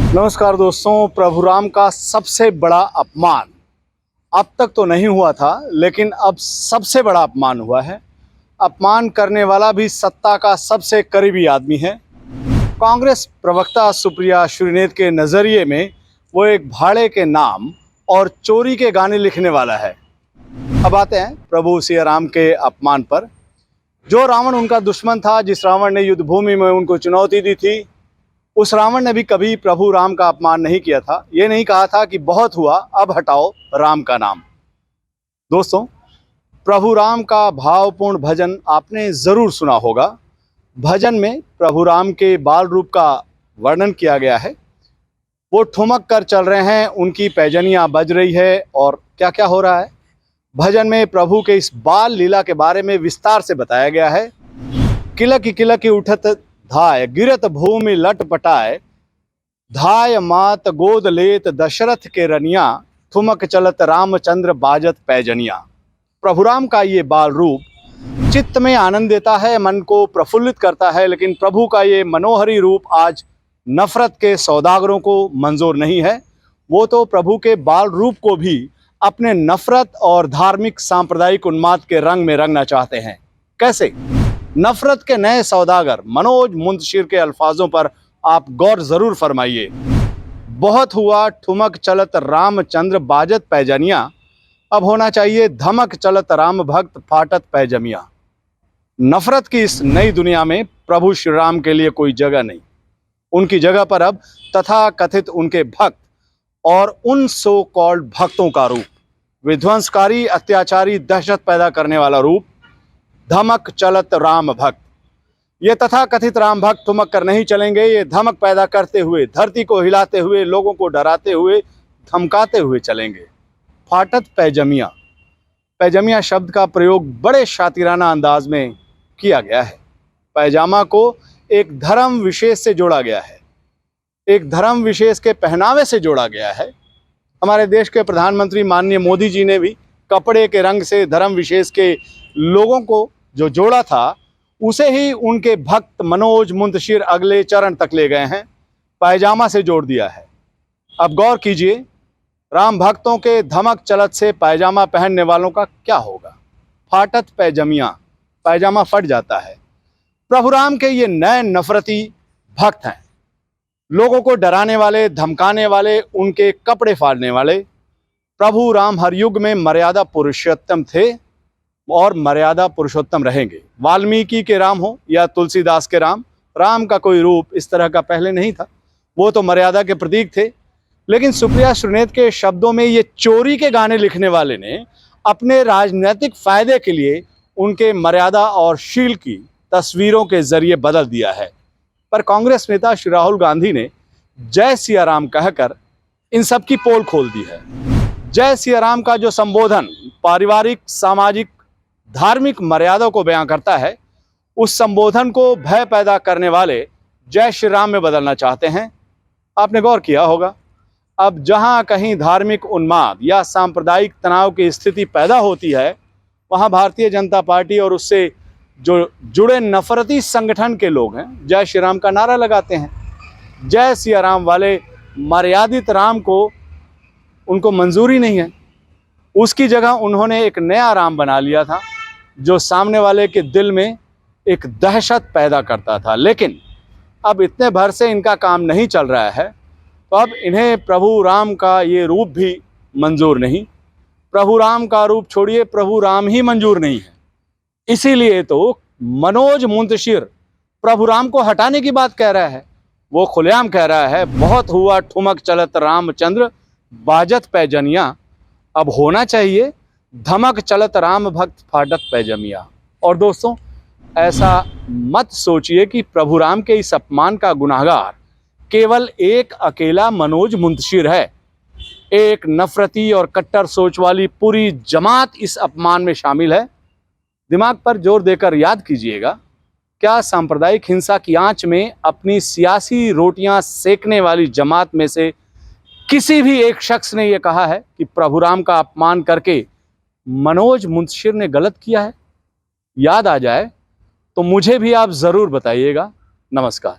नमस्कार दोस्तों, प्रभु राम का सबसे बड़ा अपमान अब तक तो नहीं हुआ था, लेकिन अब सबसे बड़ा अपमान हुआ है। अपमान करने वाला भी सत्ता का सबसे करीबी आदमी है। कांग्रेस प्रवक्ता सुप्रिया श्रीनेत के नज़रिए में वो एक भाड़े के नाम और चोरी के गाने लिखने वाला है। अब आते हैं प्रभु सिया राम के अपमान पर। जो रावण उनका दुश्मन था, जिस रावण ने युद्ध भूमि में उनको चुनौती दी थी, उस रावण ने भी कभी प्रभु राम का अपमान नहीं किया था। ये नहीं कहा था कि बहुत हुआ, अब हटाओ राम का नाम। दोस्तों, प्रभु राम का भावपूर्ण भजन आपने ज़रूर सुना होगा। भजन में प्रभु राम के बाल रूप का वर्णन किया गया है। वो ठुमक कर चल रहे हैं, उनकी पैजनियाँ बज रही है और क्या क्या हो रहा है। भजन में प्रभु के इस बाल लीला के बारे में विस्तार से बताया गया है। किलकी उठत धाय गिरत भूमि लट पटाए, धाय मात गोद लेत दशरथ के रनिया, ठुमक चलत रामचंद्र बाजत पैजनिया। प्रभु राम का ये बाल रूप चित्त में आनंद देता है, मन को प्रफुल्लित करता है, लेकिन प्रभु का ये मनोहरी रूप आज नफरत के सौदागरों को मंजूर नहीं है। वो तो प्रभु के बाल रूप को भी अपने नफरत और धार्मिक सांप्रदायिक उन्माद के रंग में रंगना चाहते हैं। कैसे? नफरत के नए सौदागर मनोज मुंतशिर के अल्फाजों पर आप गौर जरूर फरमाइए। बहुत हुआ ठुमक चलत रामचंद्र बाजत पैजनिया, अब होना चाहिए धमक चलत राम भक्त फाटत पैजमिया। नफरत की इस नई दुनिया में प्रभु श्री राम के लिए कोई जगह नहीं। उनकी जगह पर अब तथा कथित उनके भक्त और उन सो कॉल्ड भक्तों का रूप, विध्वंसकारी, अत्याचारी, दहशत पैदा करने वाला रूप, धमक चलत राम भक्त। ये तथा कथित राम भक्त ठुमक कर नहीं चलेंगे, ये धमक पैदा करते हुए, धरती को हिलाते हुए, लोगों को डराते हुए, धमकाते हुए चलेंगे। फाटत पैजमिया। पैजमिया शब्द का प्रयोग बड़े शातिराना अंदाज में किया गया है। पैजामा को एक धर्म विशेष से जोड़ा गया है, एक धर्म विशेष के पहनावे से जोड़ा गया है। हमारे देश के प्रधानमंत्री माननीय मोदी जी ने भी कपड़े के रंग से धर्म विशेष के लोगों को जो जोड़ा था, उसे ही उनके भक्त मनोज मुंतशिर अगले चरण तक ले गए हैं, पैजामा से जोड़ दिया है। अब गौर कीजिए, राम भक्तों के धमक चलत से पैजामा पहनने वालों का क्या होगा। फाटत पैजमिया, पैजामा फट जाता है। प्रभु राम के ये नए नफरती भक्त हैं, लोगों को डराने वाले, धमकाने वाले, उनके कपड़े फाड़ने वाले। प्रभु राम हर युग में मर्यादा पुरुषोत्तम थे और मर्यादा पुरुषोत्तम रहेंगे। वाल्मीकि के राम हो या तुलसीदास के राम, राम का कोई रूप इस तरह का पहले नहीं था। वो तो मर्यादा के प्रतीक थे। लेकिन सुप्रिया श्रीनेत के शब्दों में ये चोरी के गाने लिखने वाले ने अपने राजनीतिक फायदे के लिए उनके मर्यादा और शील की तस्वीरों के जरिए बदल दिया है। पर कांग्रेस नेता श्री राहुल गांधी ने जय सिया राम कहकर इन सब की पोल खोल दी है। जय सिया राम का जो संबोधन पारिवारिक, सामाजिक, धार्मिक मर्यादा को बयां करता है, उस संबोधन को भय पैदा करने वाले जय श्री राम में बदलना चाहते हैं। आपने गौर किया होगा, अब जहां कहीं धार्मिक उन्माद या सांप्रदायिक तनाव की स्थिति पैदा होती है, वहां भारतीय जनता पार्टी और उससे जो जुड़े नफरती संगठन के लोग हैं, जय श्री राम का नारा लगाते हैं। जय सिया राम वाले मर्यादित राम को उनको मंजूरी नहीं है। उसकी जगह उन्होंने एक नया राम बना लिया था, जो सामने वाले के दिल में एक दहशत पैदा करता था। लेकिन अब इतने भर से इनका काम नहीं चल रहा है, तो अब इन्हें प्रभु राम का ये रूप भी मंजूर नहीं। प्रभु राम का रूप छोड़िए, प्रभु राम ही मंजूर नहीं है। इसीलिए तो मनोज मुंतशिर प्रभु राम को हटाने की बात कह रहा है। वो खुलेआम कह रहा है, बहुत हुआ ठुमक चलत रामचंद्र बाजत पैजनिया, अब होना चाहिए धमक चलत राम भक्त फाटत पैजमिया। और दोस्तों, ऐसा मत सोचिए कि प्रभु राम के इस अपमान का गुनाहगार केवल एक अकेला मनोज मुंतशिर है। एक नफरती और कट्टर सोच वाली पूरी जमात इस अपमान में शामिल है। दिमाग पर जोर देकर याद कीजिएगा, क्या सांप्रदायिक हिंसा की आंच में अपनी सियासी रोटियां सेकने वाली जमात में से किसी भी एक शख्स ने यह कहा है कि प्रभु राम का अपमान करके मनोज मुंतशिर ने गलत किया है? याद आ जाए तो मुझे भी आप जरूर बताइएगा। नमस्कार।